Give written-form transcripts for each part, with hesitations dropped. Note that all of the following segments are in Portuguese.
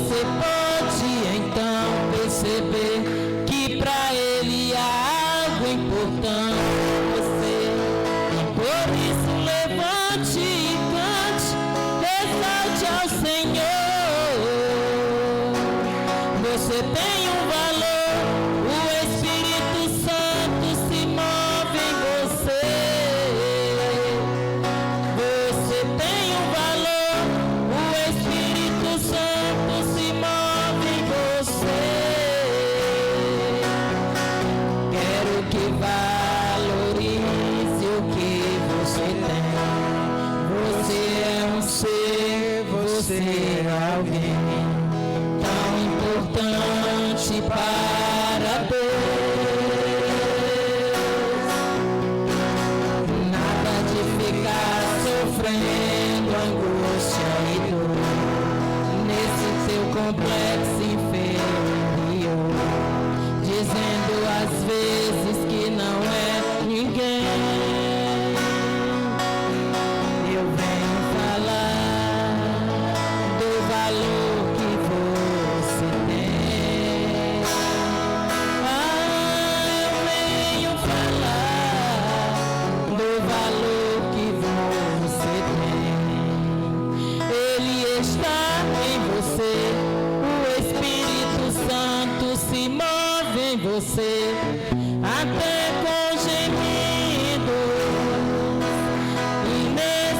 Você pode então perceber que pra Ele há algo importante. Por isso levante e cante, exalte ao Senhor. Você tem um valor, o Espírito Santo se move em você. Você tem um valor, o Espírito Santo se move em você. Quero que valorize o que você tem. Você é um ser, você é alguém tão importante para Deus. Nada de ficar sofrendo angústia e dor nesse seu complexo inferior, dizendo às vezes que não é ninguém. Eu venho falar do valor que você tem. Eu venho falar do valor que você tem. Ele está em você, o Espírito Santo se move em você, até com gemidos inexprimíveis,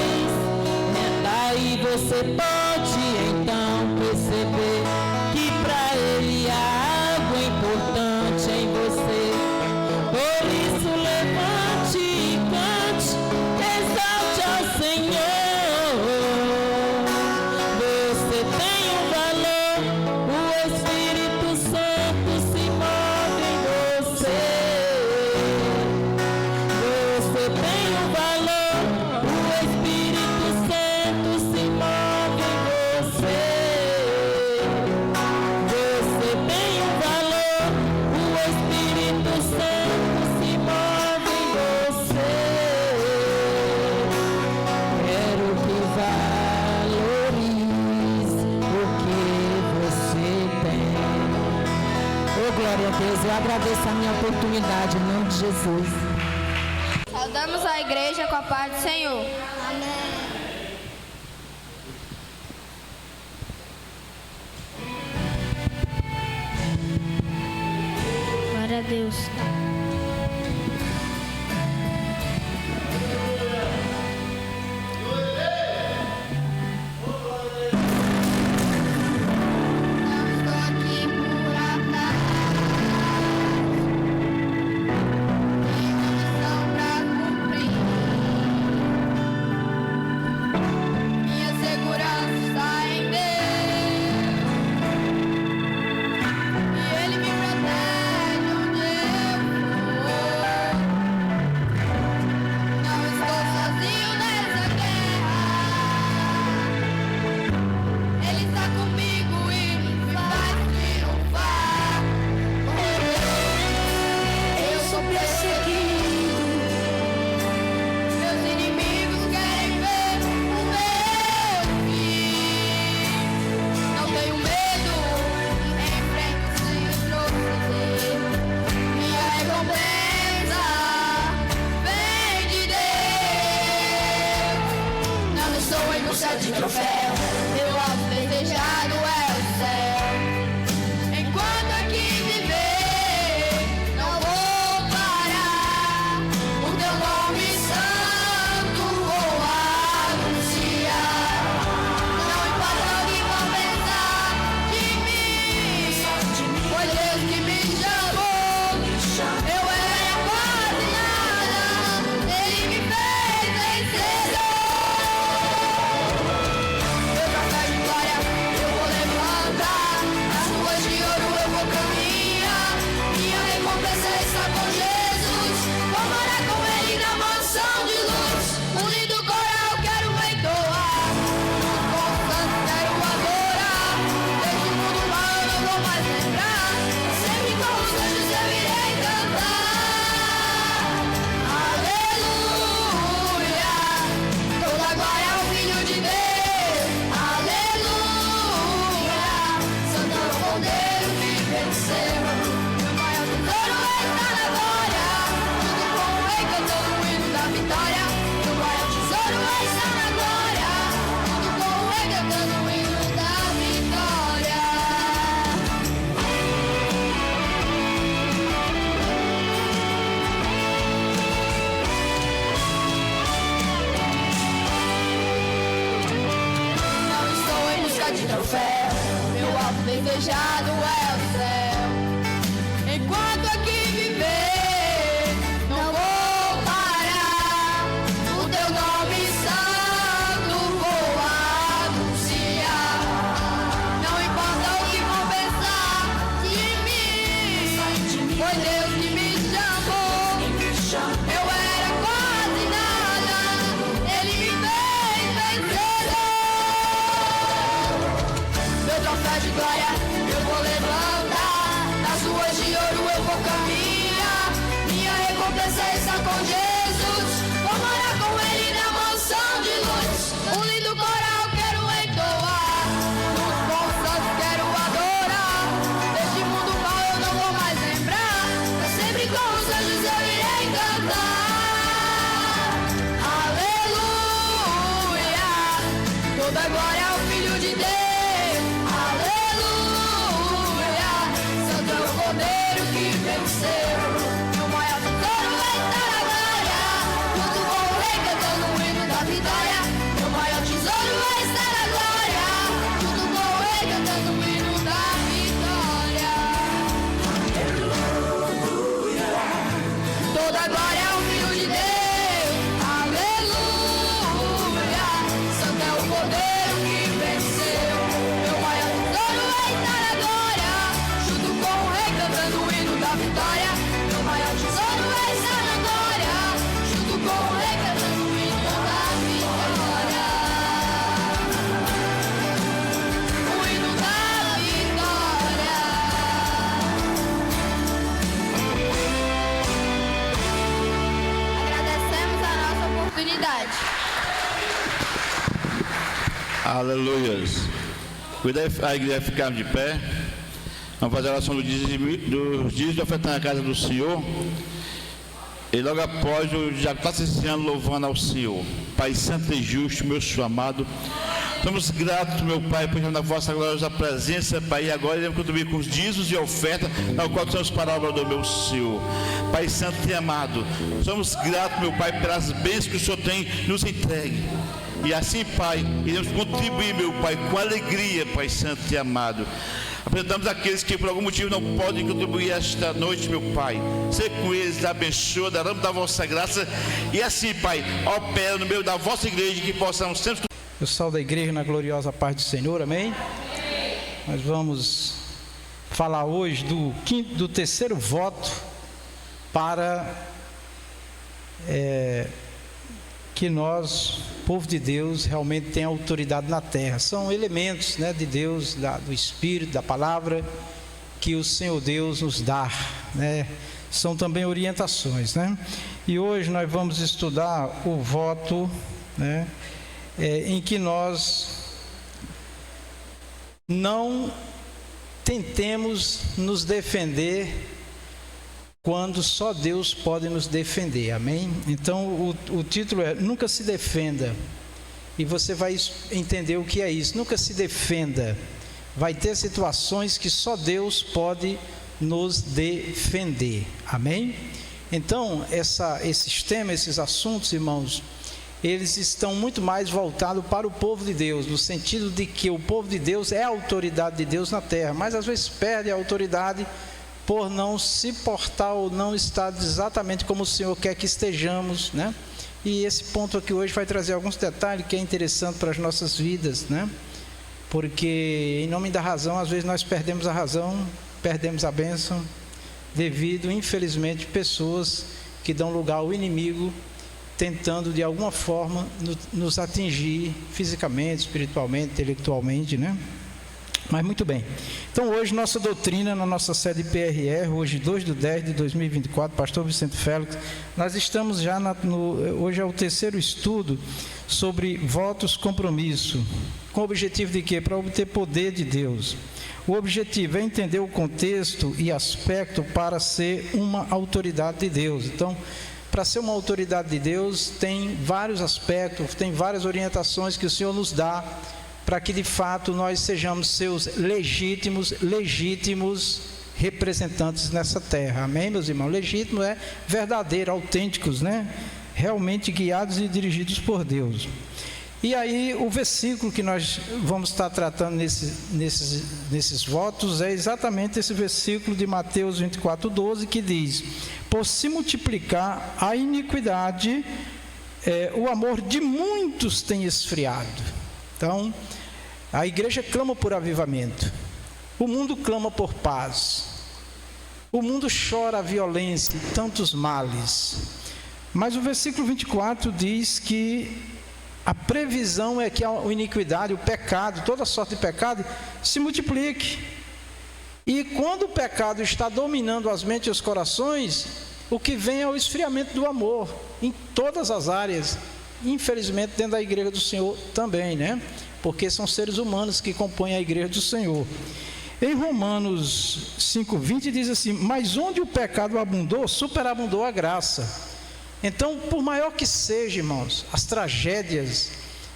inexprimíveis. Daí você pode então perceber que pra Ele há algo importante em você. Por isso levante e cante, exalte ao Senhor. Você tem um valor, o Espírito Santo se move em você. Você tem um valor, o Espírito Santo se move em você. Você tem um valor, o Espírito Santo se move em você. Quero que valorize o que você tem. Oh, glória a Deus, eu agradeço a minha oportunidade em nome de Jesus. Saudamos a igreja com a paz do Senhor. Amém. Glória a Deus. Estou aqui por acaso. Tenho uma missão pra cumprir. Minha segurança está em Deus. E Ele me protege onde eu desejado é o céu. Enquanto aqui viver, não vou parar. O teu nome santo vou anunciar. Não importa o que vão pensar de mim, foi Deus que me chamou. Eu era quase nada, Ele me fez vencedor. Meu troféu de glória eu vou levantar, nas ruas de ouro eu vou caminhar. Minha recompensa está com Jesus, vou morar com Ele na mansão de luz. Um lindo coral quero entoar, nos bons santos quero adorar. Deste mundo mal eu não vou mais lembrar, mas sempre com os anjos eu irei cantar. Aleluia, toda glória ao Filho de Deus. Aleluia, santo é o Cordeiro que venceu. Meu maior tesouro está na glória, junto com o Rei cantando o hino da vitória. Meu maior tesouro está na glória, junto com o Rei cantando o hino da vitória. Toda glória ao Filho de Deus. Aleluia, santo é o Cordeiro que venceu. Meu maior tesouro está na glória, junto com o Rei cantando o hino da vitória. Meu maior tesouro está na glória, junto com o Rei cantando o hino da vitória. O hino da vitória. Agradecemos a nossa oportunidade. Aleluias. Cuida a igreja ficar de pé. Vamos fazer a oração dos dias de oferta na casa do Senhor. E logo após, o já está se ensinando louvando ao Senhor. Pai santo e justo, meu Senhor amado. Somos gratos, meu Pai, por na vossa gloriosa presença, Pai. E agora iremos contribuir com os dízimos e oferta, na qual somos para a obra do meu Senhor. Pai santo e amado, somos gratos, meu Pai, pelas bênçãos que o Senhor tem nos entregue. E assim, Pai, iremos contribuir, meu Pai, com alegria, Pai santo e amado. Apresentamos aqueles que por algum motivo não podem contribuir esta noite, meu Pai. Seja com eles, abençoa, derrama da vossa graça. E assim, Pai, opera no meio da vossa igreja, que possamos sempre... Eu saúdo a igreja na gloriosa paz do Senhor, amém? Nós vamos falar hoje do terceiro voto para que nós, povo de Deus, realmente tenha autoridade na terra. São elementos, né, de Deus, do Espírito, da palavra que o Senhor Deus nos dá, né? São também orientações, né? E hoje nós vamos estudar o voto, né, em que nós não tentemos nos defender quando só Deus pode nos defender, amém? Então o título é Nunca se defenda, e você vai entender o que é isso. Nunca se defenda. Vai ter situações que só Deus pode nos defender, amém? Então esses temas, esses assuntos, irmãos, eles estão muito mais voltados para o povo de Deus, no sentido de que o povo de Deus é a autoridade de Deus na terra, mas às vezes perde a autoridade por não se portar ou não estar exatamente como o Senhor quer que estejamos, né? E esse ponto aqui hoje vai trazer alguns detalhes que é interessante para as nossas vidas, né? Porque em nome da razão, às vezes nós perdemos a razão, perdemos a bênção, devido, infelizmente, pessoas que dão lugar ao inimigo, tentando de alguma forma nos atingir fisicamente, espiritualmente, intelectualmente, né? Mas muito bem. Então hoje nossa doutrina na nossa sede PRR, hoje 2/10/2024, pastor Vicente Félix, nós estamos já hoje é o terceiro estudo sobre votos compromisso, com o objetivo de quê? Para obter poder de Deus. O objetivo é entender o contexto e aspecto para ser uma autoridade de Deus. Então, para ser uma autoridade de Deus, tem vários aspectos, tem várias orientações que o Senhor nos dá, para que de fato nós sejamos seus legítimos representantes nessa terra, amém, meus irmãos? Legítimo é verdadeiro, autênticos, né? Realmente guiados e dirigidos por Deus. E aí o versículo que nós vamos estar tratando nesses votos é exatamente esse versículo de Mateus 24:12, que diz: por se multiplicar a iniquidade, o amor de muitos tem esfriado. Então, a igreja clama por avivamento, o mundo clama por paz, o mundo chora a violência e tantos males. Mas o versículo 24 diz que a previsão é que a iniquidade, o pecado, toda sorte de pecado, se multiplique. E quando o pecado está dominando as mentes e os corações, o que vem é o esfriamento do amor, em todas as áreas. Infelizmente, dentro da igreja do Senhor também, né? Porque são seres humanos que compõem a igreja do Senhor. Em Romanos 5:20 diz assim: mas onde o pecado abundou, superabundou a graça. Então, por maior que seja, irmãos, as tragédias,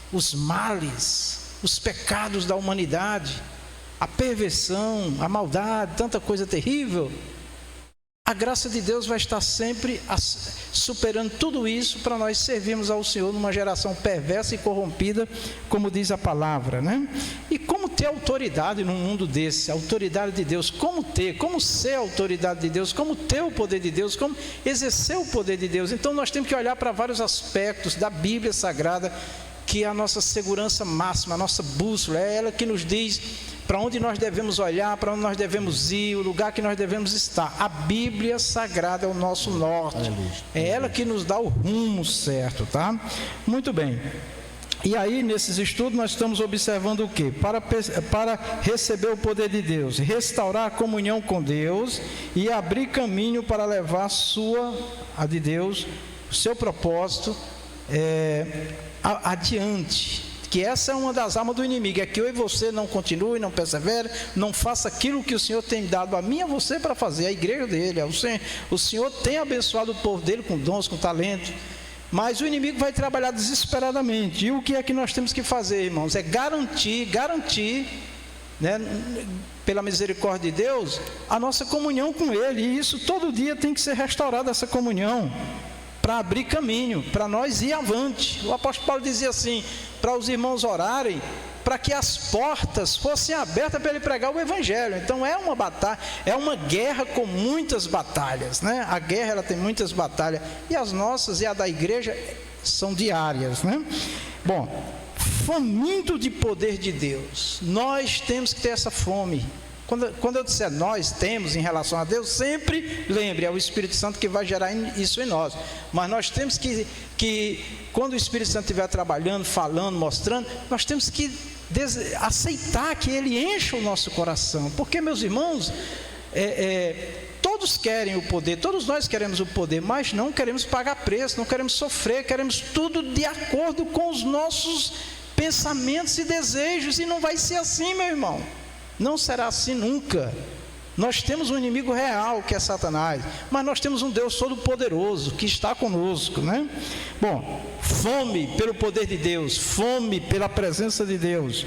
os males, os pecados da humanidade, a perversão, a maldade, tanta coisa terrível, a graça de Deus vai estar sempre superando tudo isso para nós servirmos ao Senhor numa geração perversa e corrompida, como diz a palavra, né? E como ter autoridade num mundo desse? A autoridade de Deus, como ser a autoridade de Deus, como ter o poder de Deus, como exercer o poder de Deus? Então nós temos que olhar para vários aspectos da Bíblia Sagrada, que é a nossa segurança máxima, a nossa bússola, é ela que nos diz para onde nós devemos olhar, para onde nós devemos ir, o lugar que nós devemos estar. A Bíblia Sagrada é o nosso norte, é ela que nos dá o rumo certo, tá? Muito bem. E aí, nesses estudos, nós estamos observando o quê? Para receber o poder de Deus, restaurar a comunhão com Deus e abrir caminho para levar a de Deus, o seu propósito adiante. Que essa é uma das armas do inimigo, é que eu e você não continue, não persevere, não faça aquilo que o Senhor tem dado a mim e a você para fazer, a igreja dele. O Senhor tem abençoado o povo dele com dons, com talento, mas o inimigo vai trabalhar desesperadamente. E o que é que nós temos que fazer, irmãos? É garantir, né, pela misericórdia de Deus, a nossa comunhão com ele. E isso todo dia tem que ser restaurada, essa comunhão, para abrir caminho, para nós ir avante. O apóstolo Paulo dizia assim, para os irmãos orarem, para que as portas fossem abertas para ele pregar o Evangelho. Então é uma batalha, é uma guerra com muitas batalhas, né? A guerra, ela tem muitas batalhas, e as nossas e a da igreja são diárias, né? Bom, faminto de poder de Deus, nós temos que ter essa fome. Quando eu disser nós temos em relação a Deus, sempre lembre, é o Espírito Santo que vai gerar isso em nós. Mas nós temos que quando o Espírito Santo estiver trabalhando, falando, mostrando, nós temos que aceitar que Ele encha o nosso coração. Porque, meus irmãos, todos querem o poder, todos nós queremos o poder, mas não queremos pagar preço, não queremos sofrer, queremos tudo de acordo com os nossos pensamentos e desejos, e não vai ser assim, meu irmão. Não será assim nunca. Nós temos um inimigo real, que é Satanás, mas nós temos um Deus todo-poderoso que está conosco, né? Bom, fome pelo poder de Deus, fome pela presença de Deus,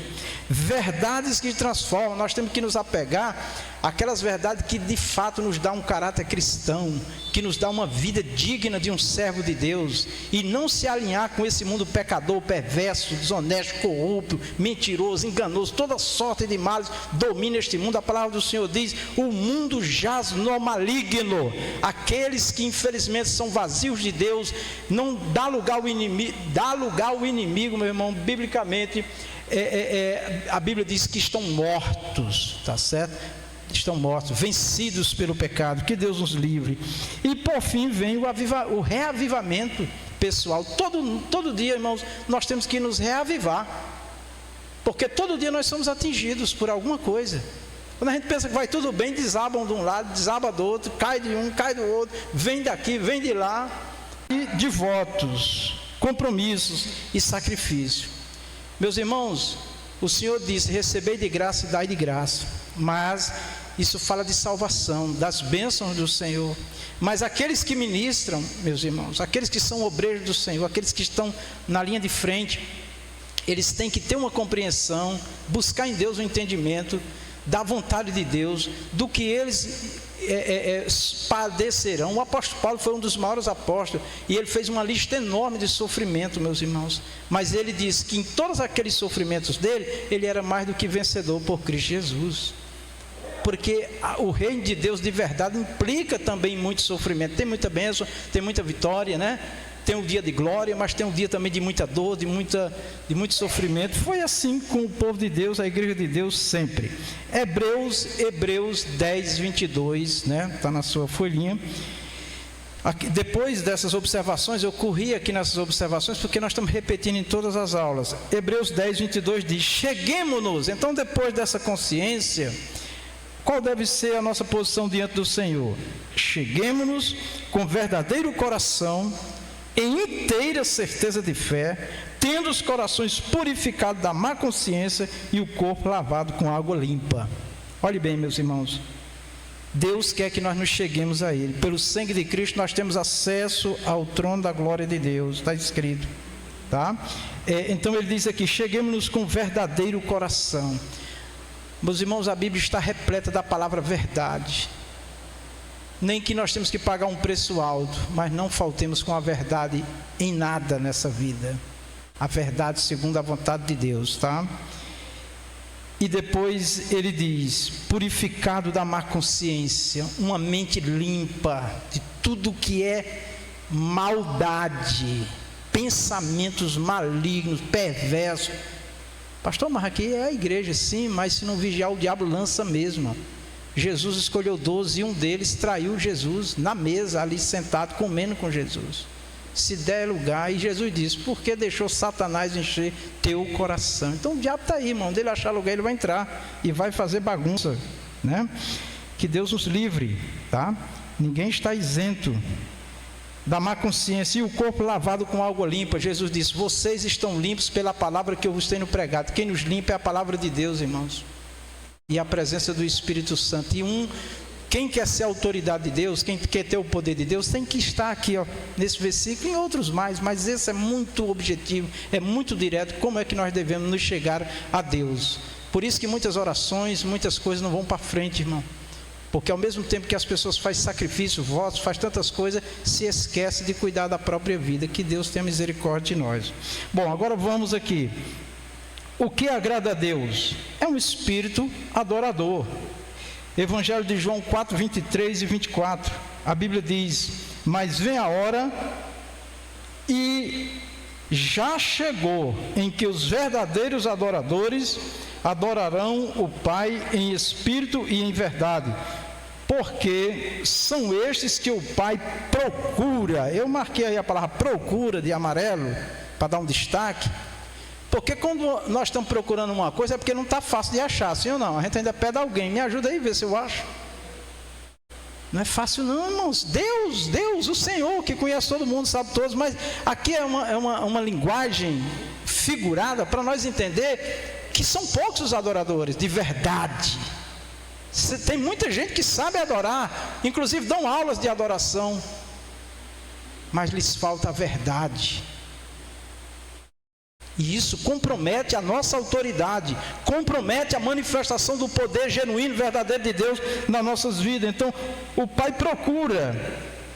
verdades que transformam. Nós temos que nos apegar àquelas verdades que de fato nos dão um caráter cristão, que nos dá uma vida digna de um servo de Deus, e não se alinhar com esse mundo pecador, perverso, desonesto, corrupto, mentiroso, enganoso. Toda sorte de males domina este mundo. A palavra do Senhor diz: o mundo jaz no maligno. Aqueles que infelizmente são vazios de Deus, não dá lugar ao inimigo, meu irmão. Biblicamente, a Bíblia diz que estão mortos, tá certo? Estão mortos, vencidos pelo pecado. Que Deus nos livre. E por fim vem o reavivamento pessoal. Todo dia, irmãos, nós temos que nos reavivar, porque todo dia nós somos atingidos por alguma coisa. Quando a gente pensa que vai tudo bem, desabam de um lado, desaba do outro, cai de um, cai do outro, vem daqui, vem de lá. E de votos, compromissos e sacrifício. Meus irmãos, o Senhor disse: recebei de graça e dai de graça. Mas isso fala de salvação, das bênçãos do Senhor. Mas aqueles que ministram, meus irmãos, aqueles que são obreiros do Senhor, aqueles que estão na linha de frente, eles têm que ter uma compreensão, buscar em Deus um entendimento da vontade de Deus, do que eles padecerão. O apóstolo Paulo foi um dos maiores apóstolos, e ele fez uma lista enorme de sofrimento, meus irmãos, mas ele diz que em todos aqueles sofrimentos dele, ele era mais do que vencedor por Cristo Jesus, porque o reino de Deus de verdade implica também muito sofrimento. Tem muita bênção, tem muita vitória, né? Tem um dia de glória, mas tem um dia também de muita dor, de muito sofrimento. Foi assim com o povo de Deus, a igreja de Deus sempre. Hebreus 10, 22, né? Está na sua folhinha. Aqui, depois dessas observações, eu corri aqui nessas observações, porque nós estamos repetindo em todas as aulas. Hebreus 10, 22 diz: cheguemo-nos. Então, depois dessa consciência, qual deve ser a nossa posição diante do Senhor? Cheguemo-nos com verdadeiro coração, em inteira certeza de fé, tendo os corações purificados da má consciência e o corpo lavado com água limpa. Olhe bem, meus irmãos, Deus quer que nós nos cheguemos a Ele. Pelo sangue de Cristo nós temos acesso ao trono da glória de Deus, está escrito, tá? Então ele diz aqui: cheguemos-nos com verdadeiro coração. Meus irmãos, a Bíblia está repleta da palavra verdade. Nem que nós temos que pagar um preço alto, mas não faltemos com a verdade em nada nessa vida. A verdade segundo a vontade de Deus, tá? E depois ele diz: purificado da má consciência, uma mente limpa de tudo que é maldade, pensamentos malignos, perversos. Pastor, mas aqui é a igreja, sim, mas se não vigiar, o diabo lança mesmo. Jesus escolheu 12 e um deles traiu Jesus na mesa, ali sentado, comendo com Jesus. Se der lugar, e Jesus disse: por que deixou Satanás encher teu coração? Então o diabo está aí, irmão. Onde ele achar lugar, ele vai entrar e vai fazer bagunça, né? Que Deus nos livre, tá? Ninguém está isento da má consciência. E o corpo lavado com água limpa. Jesus disse: vocês estão limpos pela palavra que eu vos tenho pregado. Quem nos limpa é a palavra de Deus, irmãos, e a presença do Espírito Santo. E quem quer ser a autoridade de Deus, quem quer ter o poder de Deus, tem que estar aqui, ó, nesse versículo e em outros mais, mas esse é muito objetivo, é muito direto, como é que nós devemos nos chegar a Deus. Por isso que muitas orações, muitas coisas não vão para frente, irmão, porque ao mesmo tempo que as pessoas fazem sacrifício, votos, fazem tantas coisas, se esquece de cuidar da própria vida. Que Deus tenha misericórdia de nós. Bom, agora vamos aqui. O que agrada a Deus? É um espírito adorador. Evangelho de João 4, 23 e 24. A Bíblia diz: mas vem a hora, e já chegou, em que os verdadeiros adoradores adorarão o Pai em espírito e em verdade, porque são estes que o Pai procura. Eu marquei aí a palavra procura de amarelo, para dar um destaque. Porque quando nós estamos procurando uma coisa, é porque não está fácil de achar, sim ou não? A gente ainda pede alguém: me ajuda aí a ver se eu acho. Não é fácil não, irmãos. Deus, o Senhor que conhece todo mundo, sabe todos. Mas aqui é uma linguagem figurada para nós entender que são poucos os adoradores de verdade. Tem muita gente que sabe adorar, inclusive dão aulas de adoração, mas lhes falta a verdade. E isso compromete a nossa autoridade, compromete a manifestação do poder genuíno, verdadeiro de Deus nas nossas vidas. Então, o Pai procura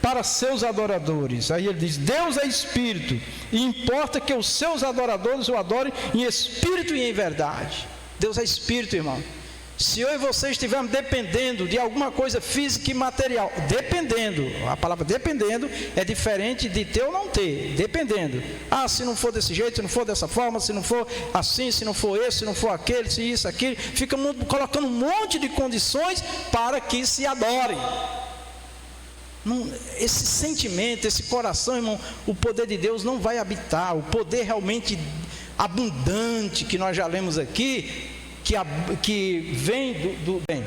para seus adoradores. Aí ele diz: Deus é espírito, e importa que os seus adoradores o adorem em espírito e em verdade. Deus é espírito, irmão. Se eu e você estivermos dependendo de alguma coisa física e material, dependendo, a palavra dependendo é diferente de ter ou não ter, dependendo. Se não for desse jeito, se não for dessa forma, se não for assim, se não for esse, se não for aquele, se isso, aquilo, fica colocando um monte de condições para que se adorem. Esse sentimento, esse coração, irmão, o poder de Deus não vai habitar. O poder realmente abundante que nós já lemos aqui, que vem do bem.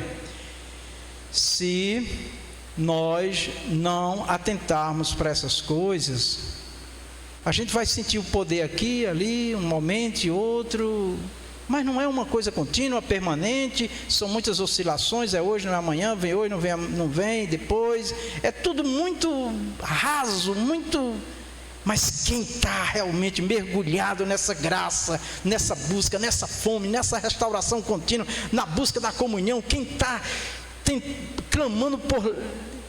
Se nós não atentarmos para essas coisas, a gente vai sentir o poder aqui, ali, um momento e outro, mas não é uma coisa contínua, permanente. São muitas oscilações, é hoje, não é amanhã, vem hoje, não vem depois. É tudo muito raso, muito Mas quem está realmente mergulhado nessa graça, nessa busca, nessa fome, nessa restauração contínua, na busca da comunhão, quem está clamando por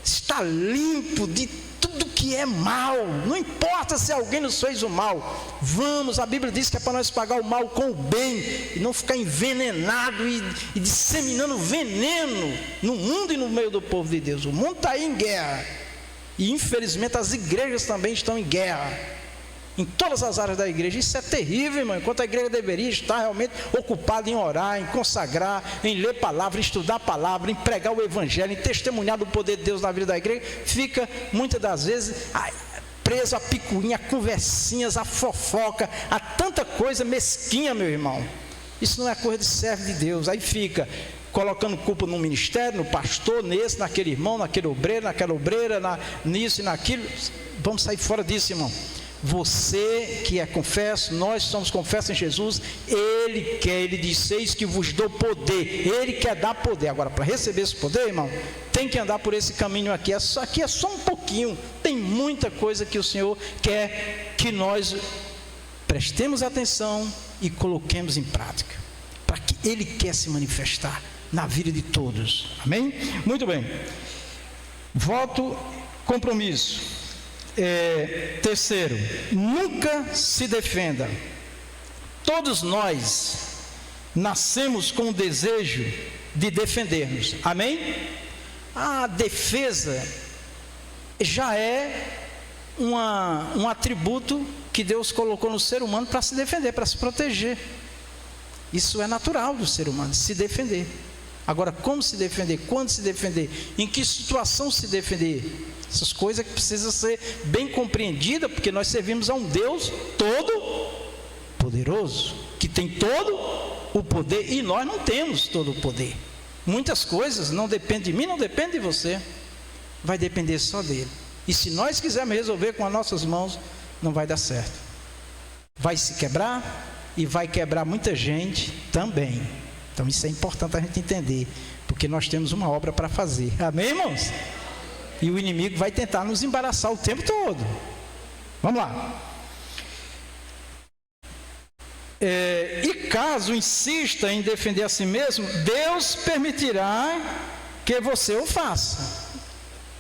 estar limpo de tudo que é mal, não importa se alguém nos fez o mal, vamos, a Bíblia diz que é para nós pagar o mal com o bem, e não ficar envenenado e disseminando veneno no mundo e no meio do povo de Deus. O mundo está aí em guerra, e infelizmente as igrejas também estão em guerra, em todas as áreas da igreja. Isso é terrível, irmão. Enquanto a igreja deveria estar realmente ocupada em orar, em consagrar, em ler palavra, em estudar a palavra, em pregar o evangelho, em testemunhar do poder de Deus na vida da igreja, fica muitas das vezes preso a picuinha, a conversinhas, a fofoca, a tanta coisa mesquinha, meu irmão. Isso não é coisa de servo de Deus. Aí fica colocando culpa no ministério, no pastor, nesse, naquele irmão, naquele obreiro, naquela obreira, nisso e naquilo. Vamos sair fora disso, irmão. Você que é confesso, nós somos confessos em Jesus, Ele quer, Ele diz: eis que vos dou poder, Ele quer dar poder. Agora, para receber esse poder, irmão, tem que andar por esse caminho aqui. Aqui é só um pouquinho, tem muita coisa que o Senhor quer que nós prestemos atenção e coloquemos em prática, para que Ele quer se manifestar na vida de todos, amém? Muito bem, voto, compromisso. Terceiro, nunca se defenda. Todos nós nascemos com o desejo de defendermos, amém? A defesa já é um atributo que Deus colocou no ser humano para se defender, para se proteger. Isso é natural do ser humano, se defender. Agora, como se defender? Quando se defender? Em que situação se defender? Essas coisas que precisam ser bem compreendidas, porque nós servimos a um Deus todo poderoso, que tem todo o poder, e nós não temos todo o poder. Muitas coisas não dependem de mim, não dependem de você, vai depender só dele. E se nós quisermos resolver com as nossas mãos, não vai dar certo. Vai se quebrar, e vai quebrar muita gente também. Então isso é importante a gente entender, porque nós temos uma obra para fazer, amém, irmãos? E o inimigo vai tentar nos embaraçar o tempo todo. Vamos lá. E caso insista em defender a si mesmo, Deus permitirá que você o faça.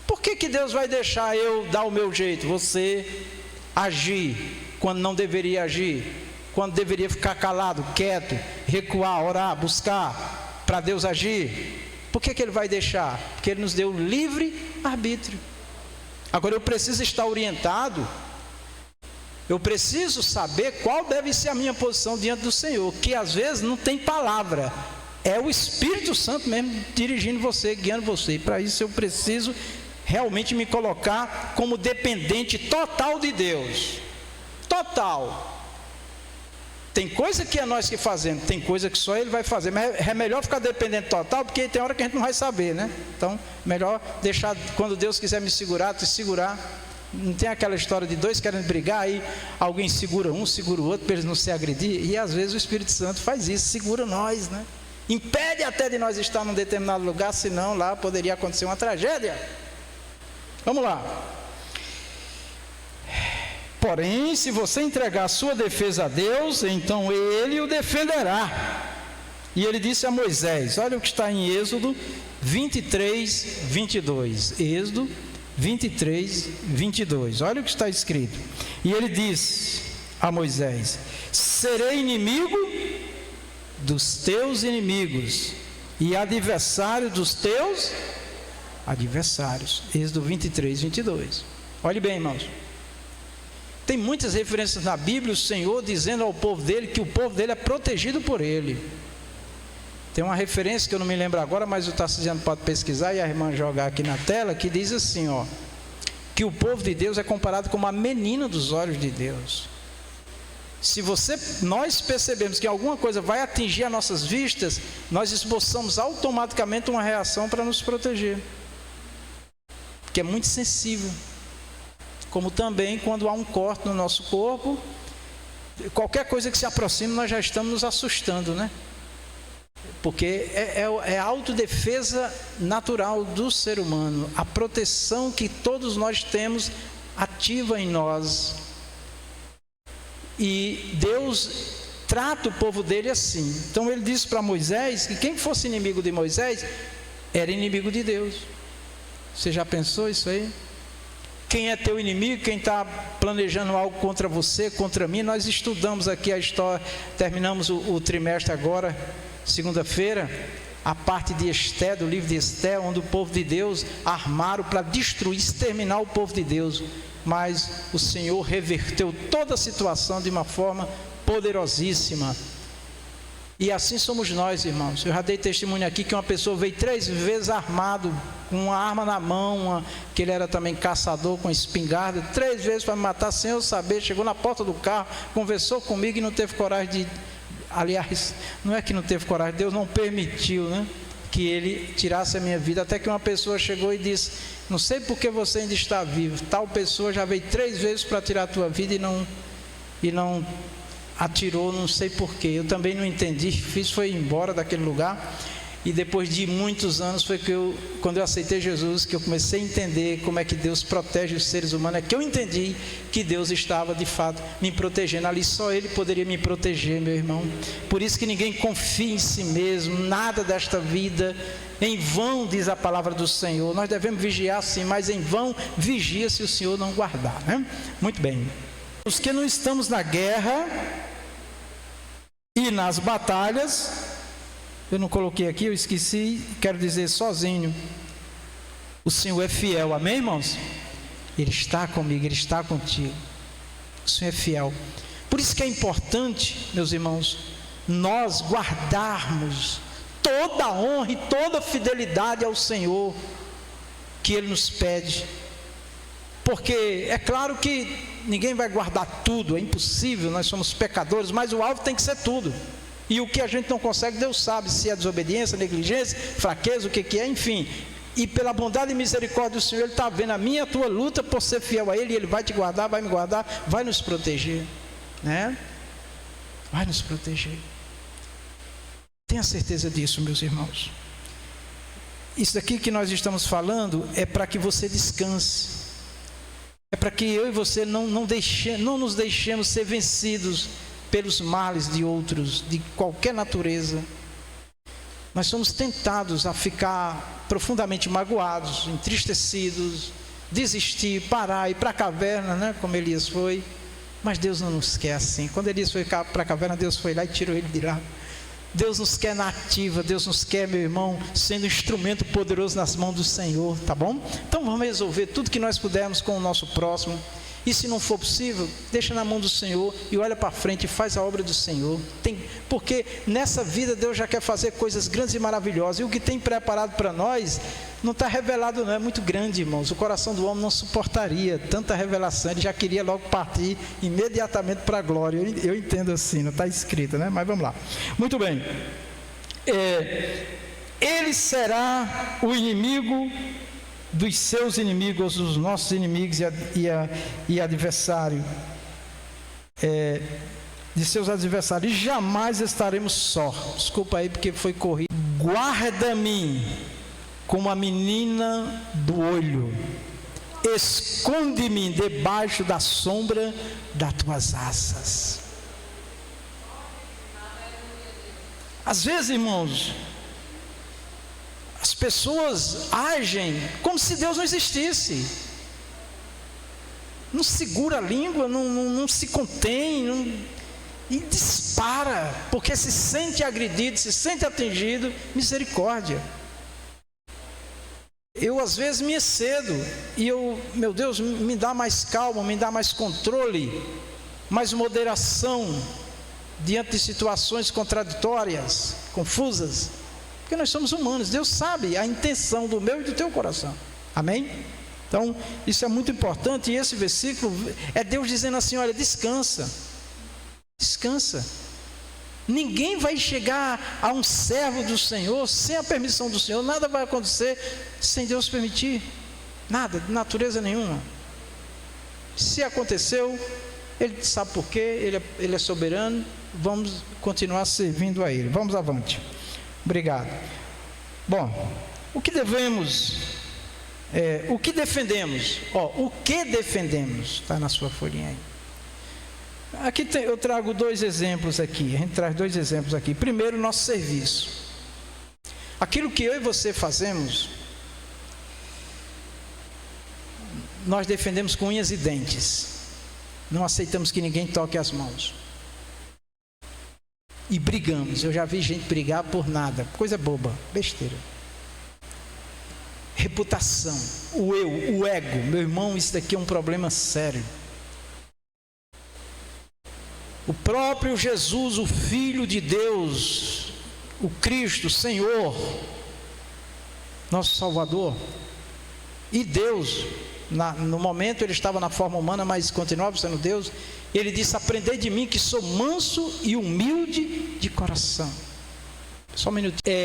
Por que Deus vai deixar eu dar o meu jeito, você agir quando não deveria agir, quando deveria ficar calado, quieto, recuar, orar, buscar, para Deus agir? Por que Ele vai deixar? Porque Ele nos deu livre arbítrio. Agora eu preciso estar orientado, eu preciso saber qual deve ser a minha posição diante do Senhor, que às vezes não tem palavra, é o Espírito Santo mesmo dirigindo você, guiando você. E para isso eu preciso realmente me colocar como dependente total de Deus, total. Tem coisa que é nós que fazemos, tem coisa que só Ele vai fazer, mas é melhor ficar dependente total, porque tem hora que a gente não vai saber, né? Então, melhor deixar, quando Deus quiser me segurar, te segurar. Não tem aquela história de dois querendo brigar, aí alguém segura um, segura o outro, para eles não se agredir, e às vezes o Espírito Santo faz isso, segura nós, né? Impede até de nós estar num determinado lugar, senão lá poderia acontecer uma tragédia. Vamos lá. Porém, se você entregar a sua defesa a Deus, então Ele o defenderá. E Ele disse a Moisés, olha o que está em Êxodo 23, 22. Êxodo 23, 22. Olha o que está escrito. E Ele disse a Moisés: serei inimigo dos teus inimigos e adversário dos teus adversários. Êxodo 23, 22. Olhe bem, irmãos. Tem muitas referências na Bíblia, o Senhor dizendo ao povo dele que o povo dele é protegido por Ele. Tem uma referência que eu não me lembro agora, mas o Tarcisiano pode pesquisar e a irmã jogar aqui na tela, que diz assim, ó, que o povo de Deus é comparado com uma menina dos olhos de Deus. Se nós percebemos que alguma coisa vai atingir as nossas vistas, nós esboçamos automaticamente uma reação para nos proteger, que é muito sensível. Como também quando há um corte no nosso corpo, qualquer coisa que se aproxime, nós já estamos nos assustando, né? Porque é a autodefesa natural do ser humano, a proteção que todos nós temos ativa em nós, E Deus trata o povo dele assim. Então ele disse para Moisés que quem fosse inimigo de Moisés era inimigo de Deus. Você já pensou isso aí? Quem é teu inimigo, quem está planejando algo contra você, contra mim? Nós estudamos aqui a história, terminamos o trimestre agora, segunda-feira, a parte de Esté, do livro de Esté, onde o povo de Deus armaram para destruir, exterminar o povo de Deus. Mas o Senhor reverteu toda a situação de uma forma poderosíssima. E assim somos nós, irmãos. Eu já dei testemunho aqui que uma pessoa veio 3 vezes armado, com uma arma na mão, que ele era também caçador, com espingarda, 3 vezes para me matar, sem eu saber. Chegou na porta do carro, conversou comigo e não teve coragem de... Aliás, não é que não teve coragem, Deus não permitiu, né, que ele tirasse a minha vida. Até que uma pessoa chegou e disse: não sei por que você ainda está vivo, tal pessoa já veio 3 vezes para tirar a tua vida e não atirou, não sei porquê. Eu também não entendi, foi embora daquele lugar. E depois de muitos anos foi que quando eu aceitei Jesus, que eu comecei a entender como é que Deus protege os seres humanos. É que eu entendi que Deus estava de fato me protegendo. Ali só Ele poderia me proteger, meu irmão. Por isso que ninguém confia em si mesmo, nada desta vida em vão, diz a palavra do Senhor. Nós devemos vigiar sim, mas em vão vigia se o Senhor não guardar, né? Muito bem. Os que não estamos na guerra e nas batalhas, eu não coloquei aqui, eu esqueci, quero dizer sozinho, o Senhor é fiel, amém, irmãos? Ele está comigo, Ele está contigo, o Senhor é fiel. Por isso que é importante, meus irmãos, nós guardarmos toda a honra e toda a fidelidade ao Senhor que Ele nos pede. Porque é claro que ninguém vai guardar tudo, é impossível, nós somos pecadores, mas o alvo tem que ser tudo. E o que a gente não consegue, Deus sabe, se é desobediência, negligência, fraqueza, o que é, enfim. E pela bondade e misericórdia do Senhor, Ele está vendo a minha e a tua luta por ser fiel a Ele, e Ele vai te guardar, vai me guardar, vai nos proteger, né? Vai nos proteger. Tenha certeza disso, meus irmãos. Isso daqui que nós estamos falando é para que você descanse. É para que eu e você não nos deixemos ser vencidos pelos males de outros, de qualquer natureza. Nós somos tentados a ficar profundamente magoados, entristecidos, desistir, parar, ir para a caverna, né, como Elias foi. Mas Deus não nos quer assim. Quando Elias foi para a caverna, Deus foi lá e tirou ele de lá. Deus nos quer na ativa, Deus nos quer, meu irmão, sendo um instrumento poderoso nas mãos do Senhor, tá bom? Então vamos resolver tudo que nós pudermos com o nosso próximo. E se não for possível, deixa na mão do Senhor e olha para frente e faz a obra do Senhor. Porque nessa vida Deus já quer fazer coisas grandes e maravilhosas. E o que tem preparado para nós não está revelado, não. É muito grande, irmãos. O coração do homem não suportaria tanta revelação. Ele já queria logo partir imediatamente para a glória. Eu entendo assim, não está escrito, né? Mas vamos lá. Muito bem. Ele será o inimigo dos seus inimigos, dos nossos inimigos e adversário, de seus adversários, e jamais estaremos só. Desculpa aí porque foi corrido. Guarda-me como a menina do olho, esconde-me debaixo da sombra das tuas asas. Às vezes, irmãos, as pessoas agem como se Deus não existisse. Não segura a língua, não se contém, e dispara, porque se sente agredido, se sente atingido. Misericórdia. Eu às vezes me excedo, e meu Deus, me dá mais calma, me dá mais controle, mais moderação, diante de situações contraditórias, confusas. Porque nós somos humanos, Deus sabe a intenção do meu e do teu coração, amém? Então, isso é muito importante, e esse versículo é Deus dizendo assim: olha, descansa, descansa. Ninguém vai chegar a um servo do Senhor sem a permissão do Senhor, nada vai acontecer sem Deus permitir, nada, de natureza nenhuma. Se aconteceu, Ele sabe por quê, Ele é soberano, vamos continuar servindo a Ele, vamos avante. Obrigado. Bom, o que defendemos? O que defendemos? Está na sua folhinha aí. Aqui eu trago 2 exemplos aqui. A gente traz 2 exemplos aqui. Primeiro, nosso serviço. Aquilo que eu e você fazemos, nós defendemos com unhas e dentes. Não aceitamos que ninguém toque as mãos. E brigamos. Eu já vi gente brigar por nada. Coisa boba, besteira. Reputação, o eu, o ego. Meu irmão, isso daqui é um problema sério. O próprio Jesus, o Filho de Deus, o Cristo, o Senhor, nosso Salvador, e Deus, no momento ele estava na forma humana, mas continuava sendo Deus. Ele disse: aprendei de mim que sou manso e humilde de coração. Só um minutinho.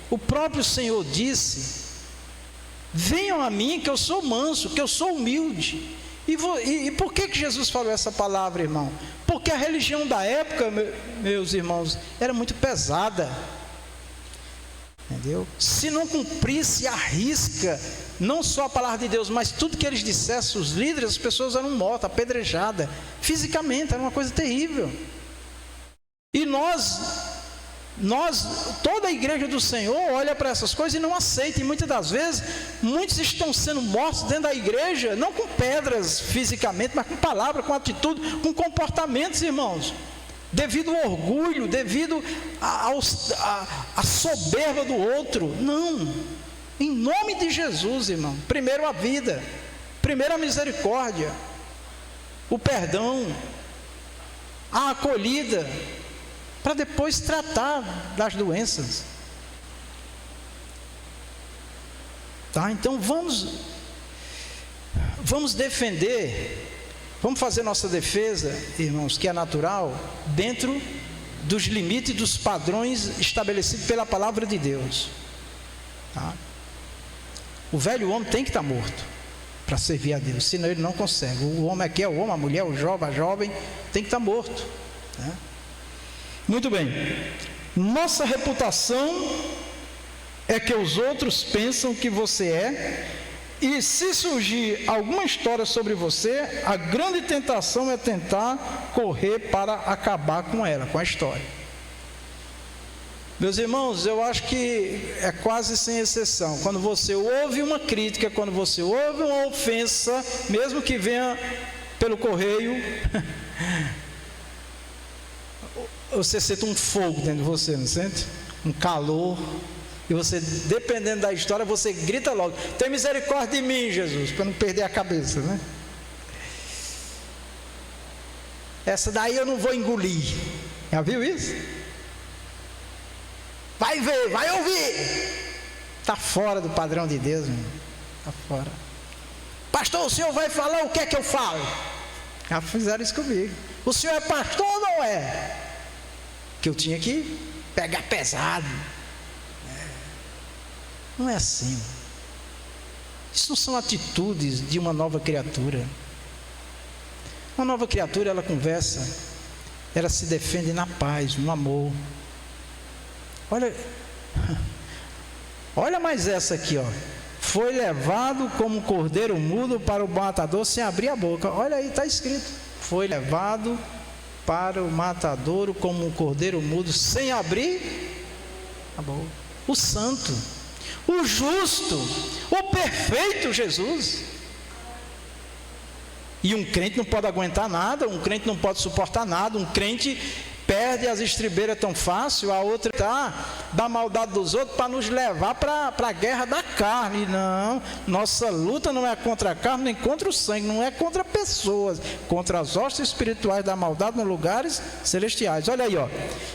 O próprio Senhor disse: venham a mim que eu sou manso, que eu sou humilde. E por que Jesus falou essa palavra, irmão? Porque a religião da época, meus irmãos, era muito pesada. Entendeu? Se não cumprisse à risca, não só a palavra de Deus, mas tudo que eles dissessem, os líderes, as pessoas eram mortas, apedrejadas, fisicamente, era uma coisa terrível. E toda a igreja do Senhor olha para essas coisas e não aceita, e muitas das vezes, muitos estão sendo mortos dentro da igreja, não com pedras fisicamente, mas com palavra, com atitude, com comportamentos, irmãos, devido ao orgulho, devido à soberba do outro. Não, em nome de Jesus, irmão, primeiro a vida, primeiro a misericórdia, o perdão, a acolhida, para depois tratar das doenças. Tá? Então vamos defender, vamos fazer nossa defesa, irmãos, que é natural, dentro dos limites, dos padrões estabelecidos pela palavra de Deus. Tá? O velho homem tem que estar morto para servir a Deus, senão ele não consegue. O homem aqui é o homem, a mulher, o jovem, a jovem, tem que estar morto. Tá? Muito bem, nossa reputação é que os outros pensam que você é, e se surgir alguma história sobre você, a grande tentação é tentar correr para acabar com ela, com a história. Meus irmãos, eu acho que é quase sem exceção, quando você ouve uma crítica, quando você ouve uma ofensa, mesmo que venha pelo correio, você sente um fogo dentro de você, não sente? Um calor. E você, dependendo da história, você grita logo: tem misericórdia de mim, Jesus, para não perder a cabeça, né? Essa daí eu não vou engolir. Já viu isso? Vai ver, vai ouvir. Está fora do padrão de Deus, meu. Está fora. Pastor, o senhor vai falar, o que é que eu falo? Já fizeram isso comigo. O senhor é pastor ou não é? Que eu tinha que pegar pesado. Não é assim. Isso não são atitudes de uma nova criatura. Uma nova criatura, ela conversa, ela se defende na paz, no amor. Olha mais essa aqui, ó. Foi levado como um cordeiro mudo para o matador sem abrir a boca. Olha aí, está escrito. Foi levado para o matadouro como um cordeiro mudo, sem abrir a boca. O santo, o justo, o perfeito Jesus. E um crente não pode aguentar nada, um crente não pode suportar nada, um crente perde as estribeiras tão fácil, a outra da maldade dos outros para nos levar para a guerra da carne. Não, nossa luta não é contra a carne nem contra o sangue, não é contra pessoas, contra as hostes espirituais da maldade nos lugares celestiais. Olha aí, ó,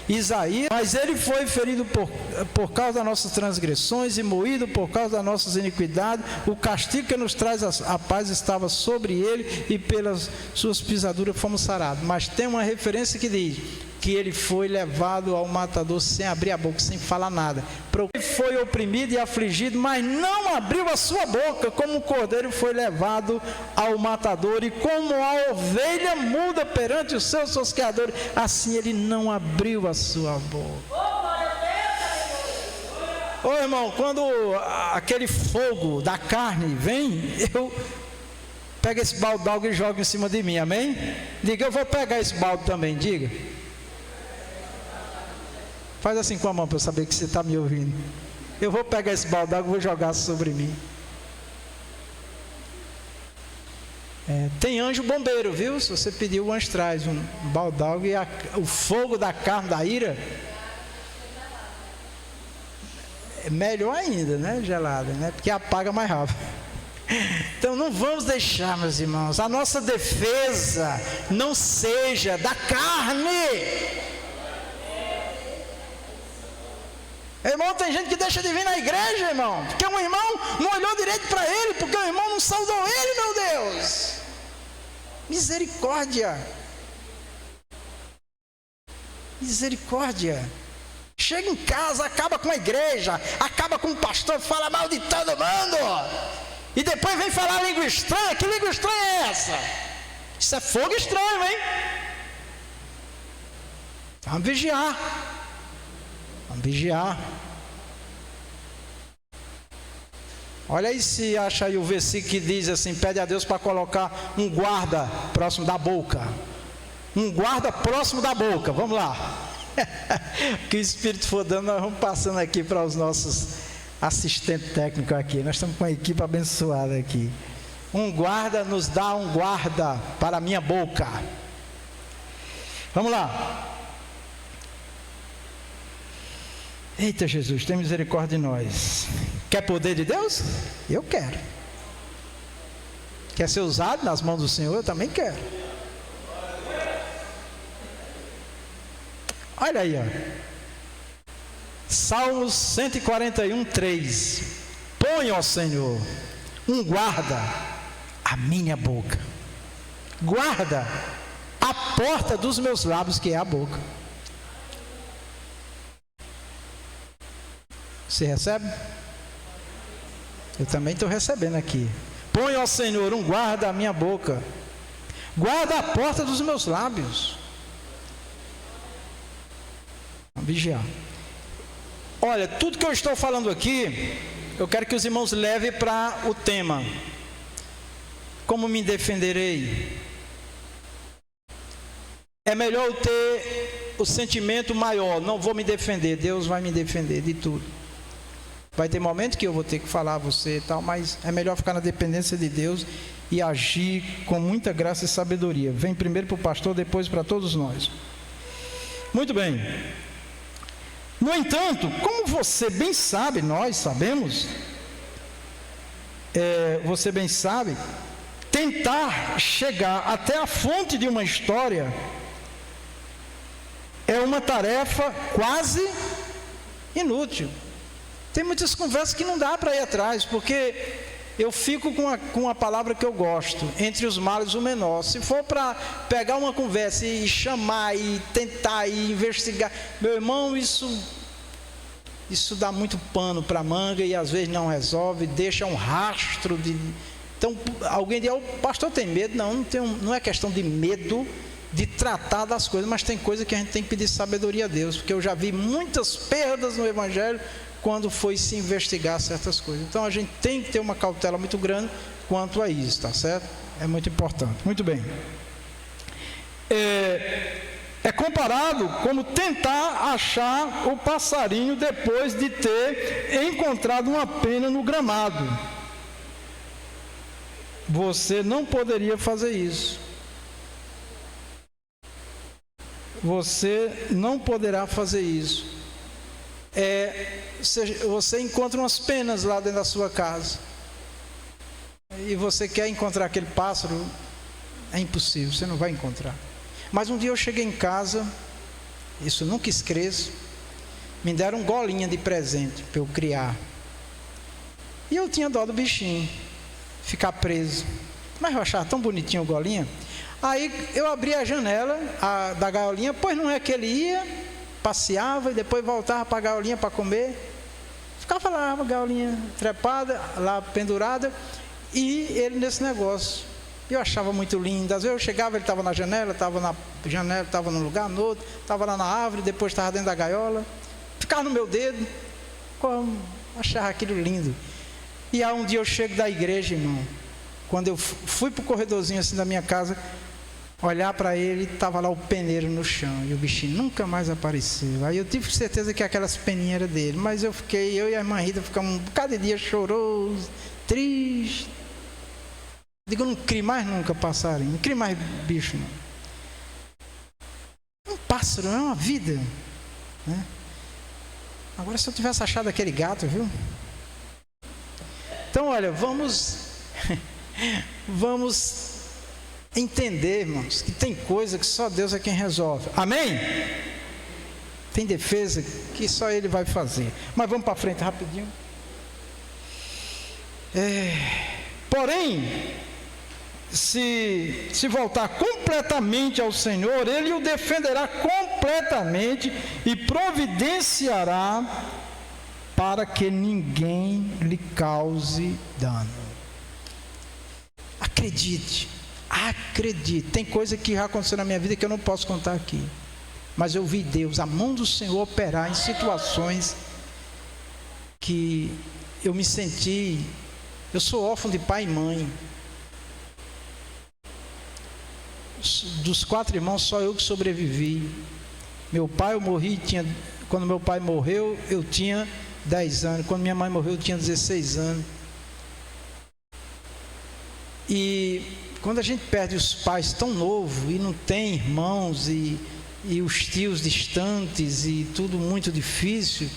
Isaías: mas ele foi ferido por causa das nossas transgressões e moído por causa das nossas iniquidades, o castigo que nos traz a paz estava sobre ele, e pelas suas pisaduras fomos sarados. Mas tem uma referência que diz que ele foi levado ao matador sem abrir a boca, sem falar nada. Ele foi oprimido e afligido, mas não abriu a sua boca. Como o cordeiro foi levado ao matador, e como a ovelha muda perante os seus tosqueadores, assim ele não abriu a sua boca. Ô irmão, quando aquele fogo da carne vem, eu pega esse balde d'água e joga em cima de mim, amém? Diga, eu vou pegar esse balde também, diga. Faz assim com a mão para eu saber que você está me ouvindo. Eu vou pegar esse balde d'água e vou jogar sobre mim. Tem anjo bombeiro, viu? Se você pedir, o anjo traz um balde d'água e o fogo da carne da ira é melhor ainda, né? Gelada, né? Porque apaga mais rápido. Então não vamos deixar, meus irmãos, a nossa defesa não seja da carne. Irmão, tem gente que deixa de vir na igreja, irmão, porque um irmão não olhou direito para ele, porque o irmão não saudou ele, meu Deus. Misericórdia. Misericórdia. Chega em casa, acaba com a igreja, acaba com o pastor, fala mal de todo mundo, e depois vem falar língua estranha. Que língua estranha é essa? Isso é fogo estranho, hein? Vamos vigiar. Vamos vigiar. Olha aí, se acha aí o versículo que diz assim: pede a Deus para colocar um guarda próximo da boca. Um guarda próximo da boca. Vamos lá. Que o Espírito for dando, nós vamos passando aqui para os nossos assistentes técnicos aqui. Nós estamos com uma equipe abençoada aqui. Um guarda nos dá um guarda para a minha boca. Vamos lá. Eita Jesus, tem misericórdia de nós. Quer poder de Deus? Eu quero. Quer ser usado nas mãos do Senhor? Eu também quero. Olha aí, ó. Salmos 141, 3. Põe, ó Senhor, um guarda à minha boca. Guarda a porta dos meus lábios, que é a boca. Você recebe? Eu também estou recebendo aqui. Põe, ó Senhor, um guarda à minha boca. Guarda a porta dos meus lábios. Vamos vigiar. Olha, tudo que eu estou falando aqui, eu quero que os irmãos levem para o tema. Como me defenderei? É melhor eu ter o sentimento maior. Não vou me defender, Deus vai me defender de tudo. Vai ter momentos que eu vou ter que falar a você e tal, mas é melhor ficar na dependência de Deus e agir com muita graça e sabedoria. Vem primeiro para o pastor, depois para todos nós. Muito bem. No entanto, como você bem sabe, nós sabemos, você bem sabe, tentar chegar até a fonte de uma história é uma tarefa quase inútil. Tem muitas conversas que não dá para ir atrás, porque eu fico com a palavra que eu gosto, entre os males o menor. Se for para pegar uma conversa e chamar e tentar e investigar, meu irmão, isso dá muito pano para manga e às vezes não resolve, deixa um rastro de... Então alguém diz: o pastor tem medo. Não é questão de medo de tratar das coisas, mas tem coisa que a gente tem que pedir sabedoria a Deus, porque eu já vi muitas perdas no Evangelho quando foi se investigar certas coisas. Então a gente tem que ter uma cautela muito grande quanto a isso, tá certo? É muito importante. Muito bem. É comparado como tentar achar o passarinho depois de ter encontrado uma pena no gramado. Você não poderia fazer isso. Você não poderá fazer isso. Você encontra umas penas lá dentro da sua casa e você quer encontrar aquele pássaro, é impossível, você não vai encontrar. Mas um dia eu cheguei em casa, isso eu nunca esqueço, me deram um golinha de presente para eu criar, e eu tinha dó do bichinho ficar preso, mas eu achava tão bonitinho o golinha. Aí eu abri a janela da gaiolinha, pois não é que ele ia, passeava e depois voltava para a gaiolinha para comer. Ficava lá, a gaiolinha trepada, lá pendurada, e ele nesse negócio. Eu achava muito lindo. Às vezes eu chegava, ele estava na janela, estava num lugar, no outro, estava lá na árvore, depois estava dentro da gaiola. Ficava no meu dedo. Achava aquilo lindo. E aí um dia eu chego da igreja, irmão, quando eu fui para o corredorzinho assim da minha casa, olhar para ele, estava lá o peneiro no chão, e o bichinho nunca mais apareceu. Aí eu tive certeza que aquelas peninhas eram dele, mas eu e a irmã Rita ficamos um bocado de dia choroso, triste. Digo, eu não crio mais nunca passarinho, não crio mais bicho não. Um pássaro é uma vida, né? Agora se eu tivesse achado aquele gato, viu? Então olha, vamos entender, irmãos, que tem coisa que só Deus é quem resolve. Amém? Tem defesa que só Ele vai fazer. Mas vamos para frente rapidinho. Porém, se voltar completamente ao Senhor, Ele o defenderá completamente e providenciará para que ninguém lhe cause dano. Acredite. Tem coisa que já aconteceu na minha vida que eu não posso contar aqui, mas eu vi Deus, a mão do Senhor operar em situações que eu me senti. Eu sou órfão de pai e mãe. Dos 4 irmãos, só eu que sobrevivi. Meu pai, eu morri, quando meu pai morreu, eu tinha 10 anos. Quando minha mãe morreu, eu tinha 16 anos. E quando a gente perde os pais tão novo e não tem irmãos e os tios distantes e tudo muito difícil,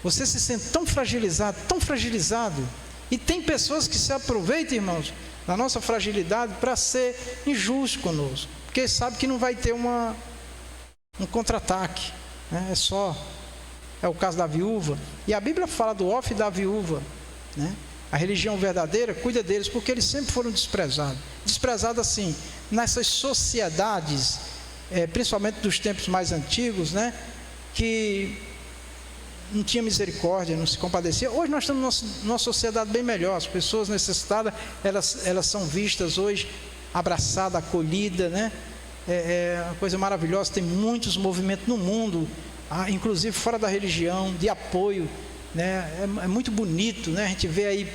você se sente tão fragilizado. E tem pessoas que se aproveitam, irmãos, da nossa fragilidade para ser injusto conosco, porque sabe que não vai ter um contra-ataque, né? É o caso da viúva, e a Bíblia fala do órfão e da viúva, né? A religião verdadeira cuida deles, porque eles sempre foram desprezados assim, nessas sociedades, principalmente dos tempos mais antigos, né? Que não tinha misericórdia, não se compadecia. Hoje nós estamos numa sociedade bem melhor. As pessoas necessitadas, elas são vistas hoje, abraçadas, acolhidas, né? É uma coisa maravilhosa. Tem muitos movimentos no mundo, inclusive fora da religião, de apoio, né? É muito bonito, né? A gente vê aí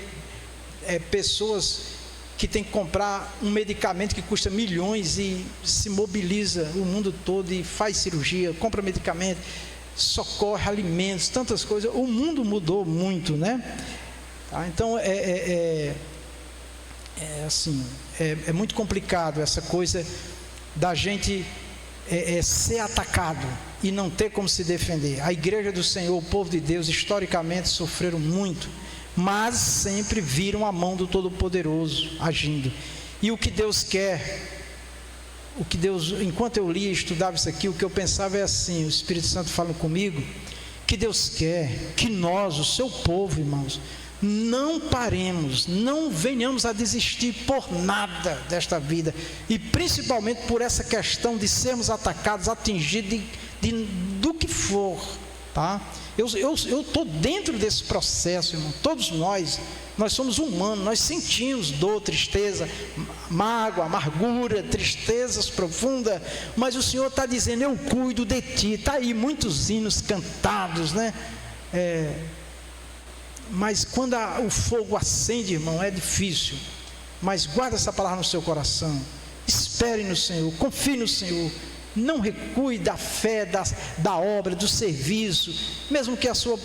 pessoas que tem que comprar um medicamento que custa milhões e se mobiliza o mundo todo e faz cirurgia, compra medicamento, socorre alimentos, tantas coisas. O mundo mudou muito, né? Então assim, é muito complicado essa coisa da gente ser atacado e não ter como se defender. A igreja do Senhor, o povo de Deus, historicamente sofreram muito, mas sempre viram a mão do Todo-Poderoso agindo. E o que Deus quer, enquanto eu lia e estudava isso aqui, o que eu pensava é assim, o Espírito Santo falando comigo, que Deus quer que nós, o seu povo, irmãos, não paremos, não venhamos a desistir por nada desta vida, e principalmente por essa questão de sermos atacados, atingidos do que for, tá? Eu estou dentro desse processo, irmão. Todos nós somos humanos, nós sentimos dor, tristeza, mágoa, amargura, tristezas profundas, mas o Senhor está dizendo, eu cuido de ti. Está aí muitos hinos cantados, né? Mas quando o fogo acende, irmão, é difícil, mas guarda essa palavra no seu coração, espere no Senhor, confie no Senhor, não recue da fé, da obra, do serviço, mesmo que a sua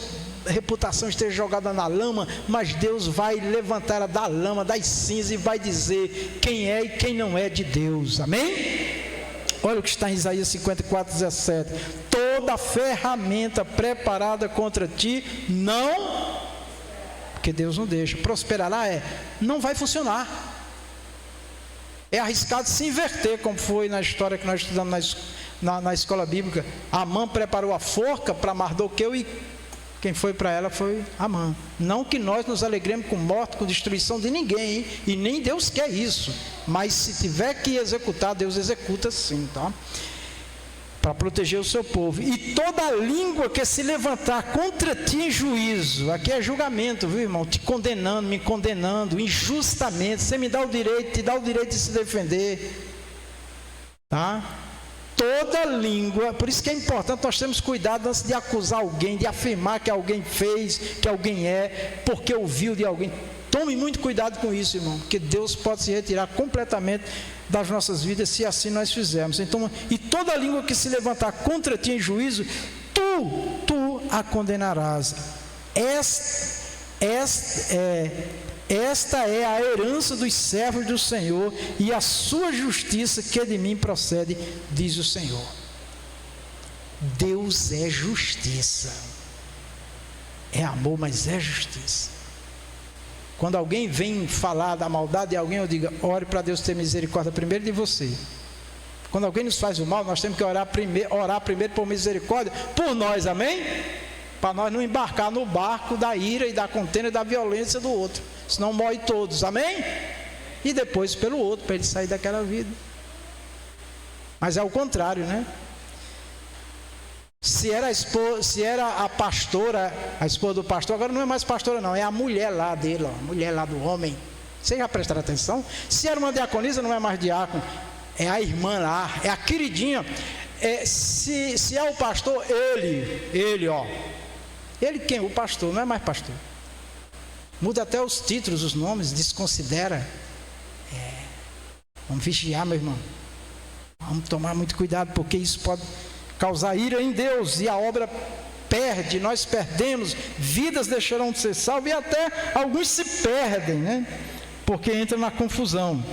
reputação esteja jogada na lama, mas Deus vai levantar ela da lama, das cinzas, e vai dizer quem é e quem não é de Deus. Amém? Olha o que está em Isaías 54:17. Toda ferramenta preparada contra ti não, porque Deus não deixa, prosperará, não vai funcionar. É arriscado se inverter, como foi na história que nós estudamos na escola bíblica. Amã preparou a forca para Mardoqueu e quem foi para ela foi Amã. Não que nós nos alegremos com morte, com destruição de ninguém, hein? E nem Deus quer isso, mas se tiver que executar, Deus executa sim, tá? Para proteger o seu povo. E toda língua que se levantar contra ti em juízo, aqui é julgamento, viu, irmão? Te condenando, me condenando injustamente, você me dá o direito, te dá o direito de se defender, tá? Toda língua, por isso que é importante nós termos cuidado antes de acusar alguém, de afirmar que alguém fez, que alguém porque ouviu de alguém. Tome muito cuidado com isso, irmão, porque Deus pode se retirar completamente das nossas vidas se assim nós fizermos. Então, e toda língua que se levantar contra ti em juízo, tu a condenarás. Esta é a herança dos servos do Senhor e a sua justiça que de mim procede, diz o Senhor. Deus é justiça. É amor, mas é justiça. Quando alguém vem falar da maldade de alguém, eu digo, ore para Deus ter misericórdia primeiro de você. Quando alguém nos faz o mal, nós temos que orar primeiro por misericórdia por nós, amém? Para nós não embarcar no barco da ira e da contenda e da violência do outro, senão morre todos, amém? E depois pelo outro, para ele sair daquela vida. Mas é o contrário, né? Se era a pastora, a esposa do pastor, agora não é mais pastora não, é a mulher lá dele, ó, a mulher lá do homem. Vocês já prestaram atenção? Se era uma diaconisa, não é mais diácono, é a irmã lá, é a queridinha. Se é o pastor, ele, ó. Ele quem? O pastor, não é mais pastor. Muda até os títulos, os nomes, desconsidera. Vamos vigiar, meu irmão. Vamos tomar muito cuidado, porque isso pode causar ira em Deus, e a obra perde, nós perdemos, vidas deixarão de ser salvas, e até alguns se perdem, né? Porque entra na confusão.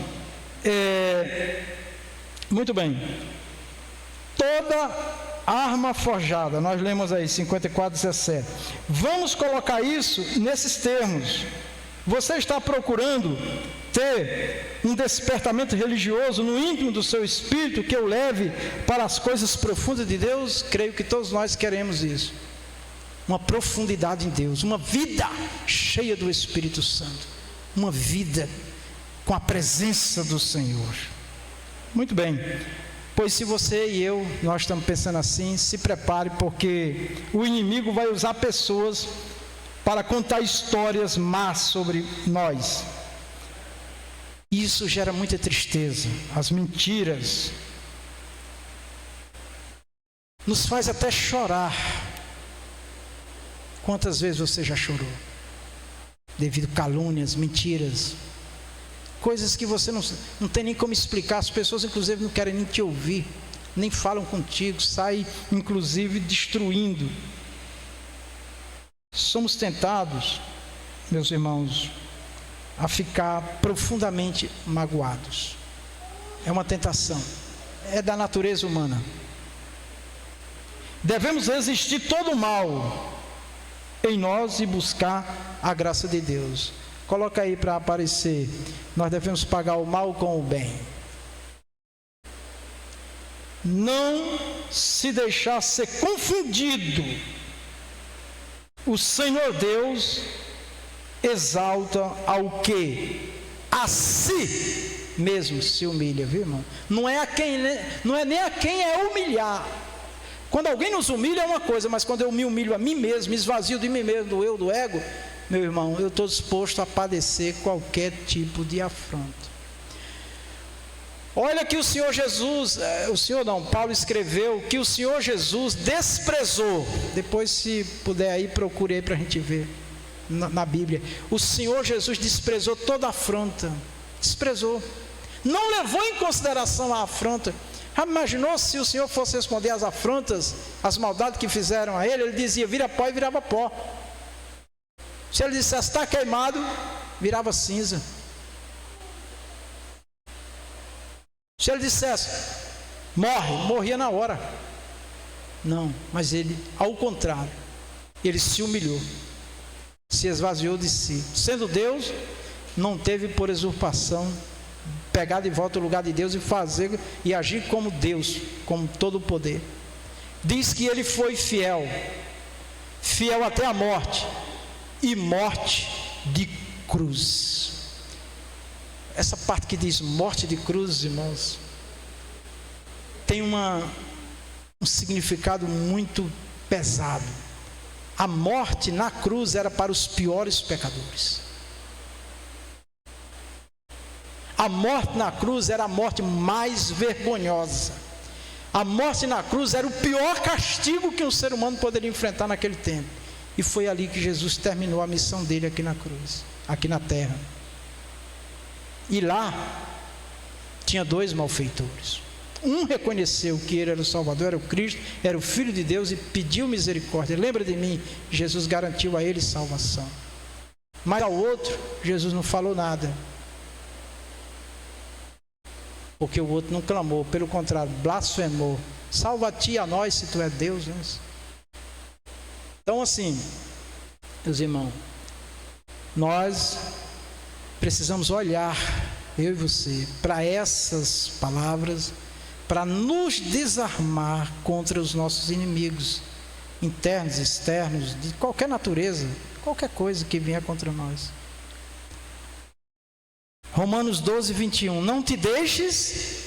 Muito bem. Toda arma forjada, nós lemos aí 54:17. Vamos colocar isso nesses termos. Você está procurando ter um despertamento religioso no íntimo do seu espírito que o leve para as coisas profundas de Deus? Creio que todos nós queremos isso. Uma profundidade em Deus, uma vida cheia do Espírito Santo, uma vida com a presença do Senhor. Muito bem. Pois se você e eu, nós estamos pensando assim, se prepare, porque o inimigo vai usar pessoas para contar histórias más sobre nós. Isso gera muita tristeza. As mentiras nos faz até chorar. Quantas vezes você já chorou? Devido a calúnias, mentiras, coisas que você não tem nem como explicar. As pessoas inclusive não querem nem te ouvir, nem falam contigo, saem inclusive destruindo. Somos tentados, meus irmãos, a ficar profundamente magoados. É uma tentação, é da natureza humana. Devemos resistir todo o mal em nós e buscar a graça de Deus. Coloca aí para aparecer. Nós devemos pagar o mal com o bem. Não se deixar ser confundido. O Senhor Deus exalta ao que a si mesmo se humilha, viu, irmão? Não é nem a quem é humilhar. Quando alguém nos humilha é uma coisa, mas quando eu me humilho a mim mesmo, me esvazio de mim mesmo, do eu, do ego, meu irmão, eu estou disposto a padecer qualquer tipo de afronta. Olha que o Senhor Jesus, Paulo escreveu que o Senhor Jesus desprezou. Depois, se puder aí, procure aí para a gente ver na Bíblia. O Senhor Jesus desprezou toda afronta. Desprezou. Não levou em consideração a afronta. Já imaginou se o Senhor fosse responder às afrontas, às maldades que fizeram a ele? Ele dizia, vira pó, e virava pó. Se ele dissesse, está queimado, virava cinza. Se ele dissesse, morria na hora. Não, mas ele, ao contrário, ele se humilhou, se esvaziou de si. Sendo Deus, não teve por usurpação pegar de volta o lugar de Deus e fazer e agir como Deus, como todo o poder. Diz que ele foi fiel até a morte, e morte de cruz. Essa parte que diz morte de cruz, irmãos, tem um significado muito pesado. A morte na cruz era para os piores pecadores. A morte na cruz era a morte mais vergonhosa. A morte na cruz era o pior castigo que um ser humano poderia enfrentar naquele tempo. E foi ali que Jesus terminou a missão dele aqui na cruz, aqui na terra. E lá tinha 2 malfeitores. Um reconheceu que ele era o Salvador, era o Cristo, era o Filho de Deus e pediu misericórdia. Lembra de mim? Jesus garantiu a ele salvação. Mas ao outro, Jesus não falou nada. Porque o outro não clamou, pelo contrário, blasfemou. Salva-te a nós se tu és Deus. Né? Então assim, meus irmãos, nós precisamos olhar, eu e você, para essas palavras, para nos desarmar contra os nossos inimigos, internos, externos, de qualquer natureza, qualquer coisa que venha contra nós. Romanos 12, 21. Não te deixes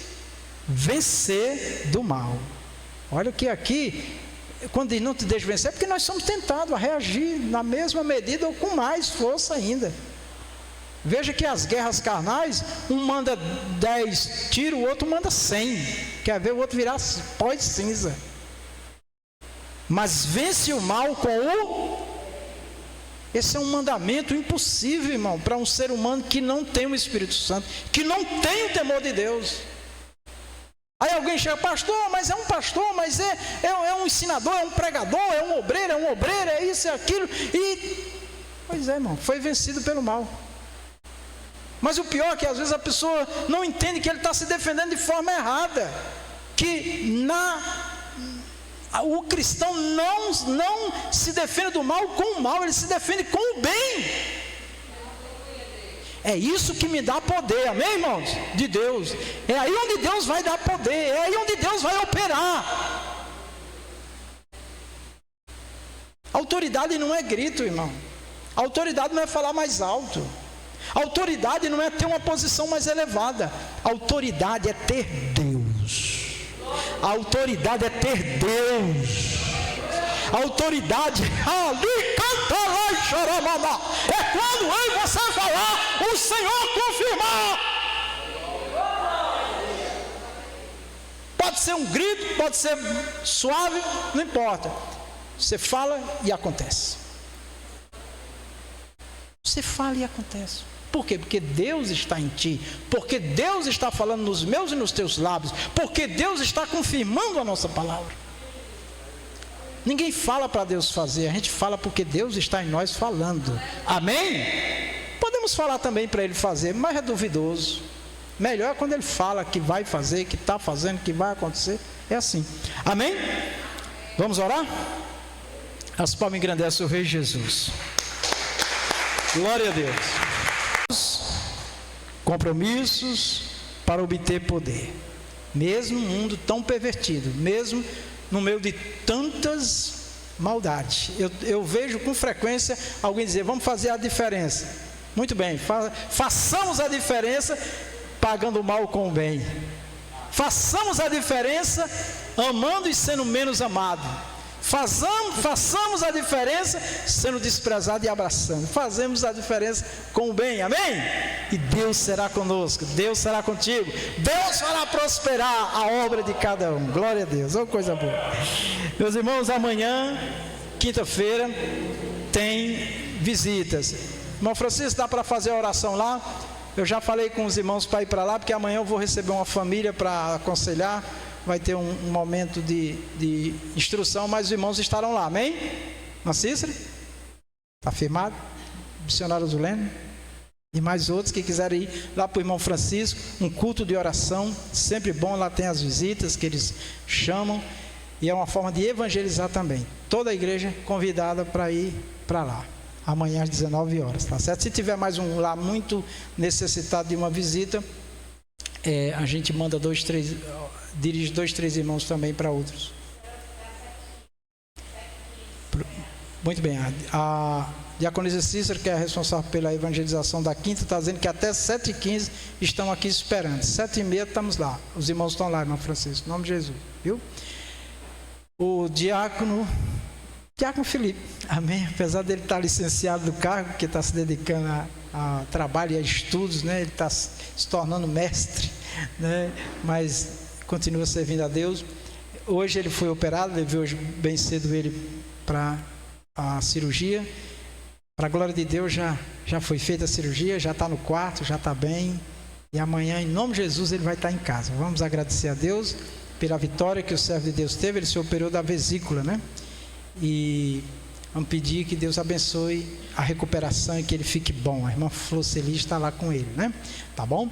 vencer do mal. Olha que aqui, quando diz não te deixes vencer, é porque nós somos tentados a reagir na mesma medida ou com mais força ainda. Veja que as guerras carnais, um manda 10 tiros, o outro manda 100. Quer ver o outro virar pó e cinza. Mas vence o mal com o... Esse é um mandamento impossível, irmão, para um ser humano que não tem o Espírito Santo, que não tem o temor de Deus. Aí alguém chega, pastor, mas é um pastor, mas é um ensinador, é um pregador, é um obreiro, é isso, é aquilo. E, pois é, irmão, foi vencido pelo mal. Mas o pior é que às vezes a pessoa não entende que ele está se defendendo de forma errada. Que o cristão não se defende do mal com o mal, ele se defende com o bem. É isso que me dá poder, amém, irmãos? De Deus. É aí onde Deus vai dar poder, é aí onde Deus vai operar. Autoridade não é grito, irmão. Autoridade não é falar mais alto. Autoridade não é ter uma posição mais elevada. Autoridade é ter Deus. A autoridade é ter Deus. A autoridade é quando eu e você falar, o Senhor confirmar. Pode ser um grito, pode ser suave, não importa. Você fala e acontece. Você fala e acontece. Por quê? Porque Deus está em ti, porque Deus está falando nos meus e nos teus lábios, porque Deus está confirmando a nossa palavra. Ninguém fala para Deus fazer, a gente fala porque Deus está em nós falando. Amém? Podemos falar também para Ele fazer, mas é duvidoso. Melhor é quando Ele fala que vai fazer, que está fazendo, que vai acontecer. É assim. Amém? Vamos orar? As palmas engrandecem o Rei Jesus. Glória a Deus. Compromissos para obter poder, mesmo num mundo tão pervertido, mesmo no meio de tantas maldades. Eu vejo com frequência alguém dizer, vamos fazer a diferença. Muito bem, façamos a diferença pagando o mal com o bem. Façamos a diferença amando e sendo menos amado. Façamos a diferença sendo desprezado e abraçando. Fazemos a diferença com o bem, amém? E Deus será conosco, Deus será contigo, Deus fará prosperar a obra de cada um. Glória a Deus, oh, coisa boa. Meus irmãos, amanhã, quinta-feira, tem visitas. Irmão Francisco, dá para fazer a oração lá? Eu já falei com os irmãos para ir para lá, porque amanhã eu vou receber uma família para aconselhar. Vai ter um momento de instrução, mas os irmãos estarão lá, amém? Na Cícera? Está firmado? Missionário Zulene? E mais outros que quiserem ir lá para o irmão Francisco, um culto de oração, sempre bom, lá tem as visitas que eles chamam, e é uma forma de evangelizar também. Toda a igreja convidada para ir para lá, amanhã às 19 horas, tá certo? Se tiver mais um lá muito necessitado de uma visita, a gente manda dirige 2, 3 irmãos também para outros. Muito bem, a diaconisa Cícera, que é a responsável pela evangelização da quinta, está dizendo que até 7h15 estão aqui esperando. 7h30 estamos lá. Os irmãos estão lá, irmão Francisco, em nome de Jesus, viu? O diácono Felipe, amém? Apesar dele estar licenciado do cargo, que está se dedicando a trabalho e a estudos, né? Ele está se tornando mestre, né? Mas continua servindo a Deus. Hoje ele foi operado, levei hoje bem cedo ele para a cirurgia. Para a glória de Deus, já foi feita a cirurgia, já está no quarto, já está bem. E amanhã, em nome de Jesus, ele vai estar em casa. Vamos agradecer a Deus pela vitória que o servo de Deus teve. Ele se operou da vesícula, né? E vamos pedir que Deus abençoe a recuperação e que ele fique bom. A irmã Floceli está lá com ele, né? Tá bom?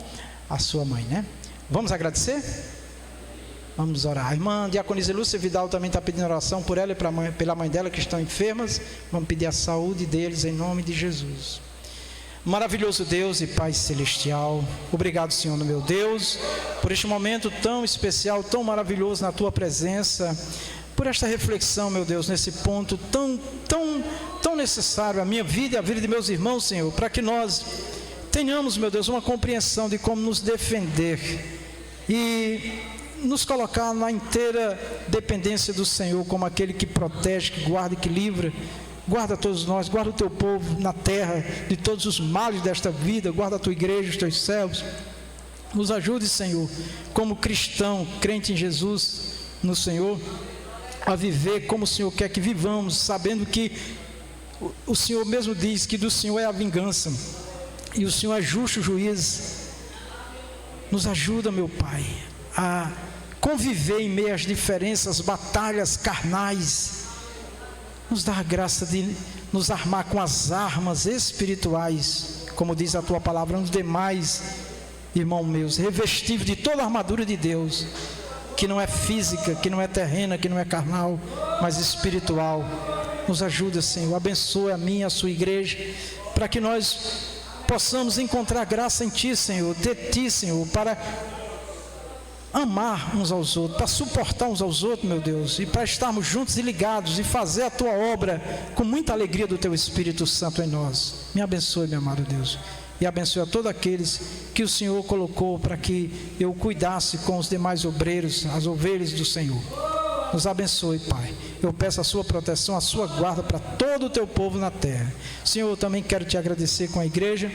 A sua mãe, né? Vamos agradecer? Vamos orar. A irmã Diaconisa Lúcia Vidal também está pedindo oração por ela e pela mãe dela que estão enfermas. Vamos pedir a saúde deles em nome de Jesus. Maravilhoso Deus e Pai Celestial, obrigado, Senhor, meu Deus, por este momento tão especial, tão maravilhoso na Tua presença, por esta reflexão, meu Deus, nesse ponto tão necessário à minha vida e à vida de meus irmãos, Senhor, para que nós tenhamos, meu Deus, uma compreensão de como nos defender e nos colocar na inteira dependência do Senhor, como aquele que protege, que guarda e que livra. Guarda todos nós, guarda o teu povo na terra de todos os males desta vida, guarda a tua igreja, os teus servos. Nos ajude, Senhor, como cristão, crente em Jesus, no Senhor, a viver como o Senhor quer que vivamos, sabendo que o Senhor mesmo diz que do Senhor é a vingança e o Senhor é justo juiz. Nos ajuda, meu Pai, a conviver em meio às diferenças, batalhas carnais. Nos dá a graça de nos armar com as armas espirituais, como diz a Tua palavra, nos demais, irmão meus, revestidos de toda a armadura de Deus, que não é física, que não é terrena, que não é carnal, mas espiritual. Nos ajuda, Senhor, abençoe a mim e a sua igreja, para que nós possamos encontrar graça em Ti, Senhor, de Ti, Senhor, para amar uns aos outros, para suportar uns aos outros, meu Deus, e para estarmos juntos e ligados e fazer a Tua obra com muita alegria do Teu Espírito Santo em nós. Me abençoe, meu amado Deus, e abençoe a todos aqueles que o Senhor colocou para que eu cuidasse com os demais obreiros, as ovelhas do Senhor. Nos abençoe, Pai. Eu peço a Sua proteção, a Sua guarda para todo o Teu povo na terra. Senhor, eu também quero Te agradecer com a igreja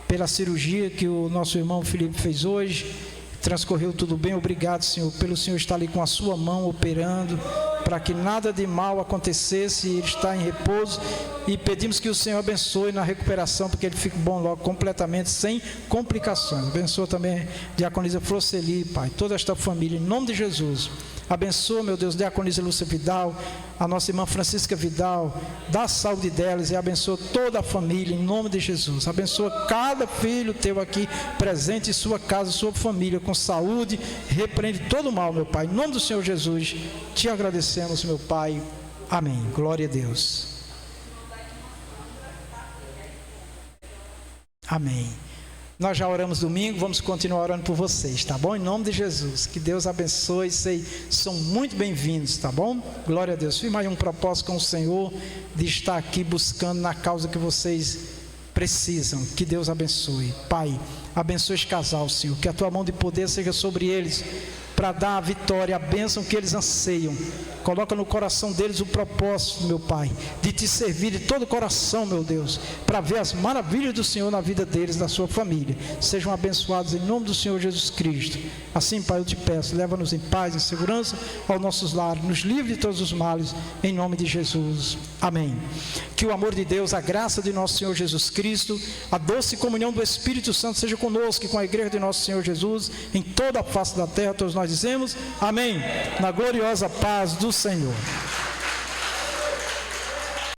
pela cirurgia que o nosso irmão Felipe fez hoje. Transcorreu tudo bem, obrigado, Senhor, pelo Senhor estar ali com a sua mão operando, para que nada de mal acontecesse, e ele está em repouso, e pedimos que o Senhor abençoe na recuperação, porque ele fique bom logo, completamente, sem complicações. Abençoa também a Diaconisa Floceli, Pai, toda esta família, em nome de Jesus. Abençoa, meu Deus, Diaconisa Lúcia Vidal, a nossa irmã Francisca Vidal, dá a saúde delas e abençoa toda a família, em nome de Jesus. Abençoa cada filho Teu aqui presente em sua casa, sua família, com saúde, repreende todo o mal, meu Pai. Em nome do Senhor Jesus, Te agradecemos, meu Pai. Amém. Glória a Deus. Amém. Nós já oramos domingo, vamos continuar orando por vocês, tá bom? Em nome de Jesus, que Deus abençoe, são muito bem-vindos, tá bom? Glória a Deus. Fiz mais um propósito com o Senhor, de estar aqui buscando na causa que vocês precisam. Que Deus abençoe. Pai, abençoe este casal, Senhor, que a Tua mão de poder seja sobre eles, para dar a vitória, a bênção que eles anseiam. Coloca no coração deles o propósito, meu Pai, de Te servir de todo o coração, meu Deus, para ver as maravilhas do Senhor na vida deles, da sua família. Sejam abençoados em nome do Senhor Jesus Cristo. Assim, Pai, eu Te peço, leva-nos em paz, em segurança aos nossos lares, nos livre de todos os males, em nome de Jesus. Amém. Que o amor de Deus, a graça de nosso Senhor Jesus Cristo, a doce comunhão do Espírito Santo seja conosco e com a igreja de nosso Senhor Jesus, em toda a face da terra. Todos nós dizemos amém, na gloriosa paz do Senhor.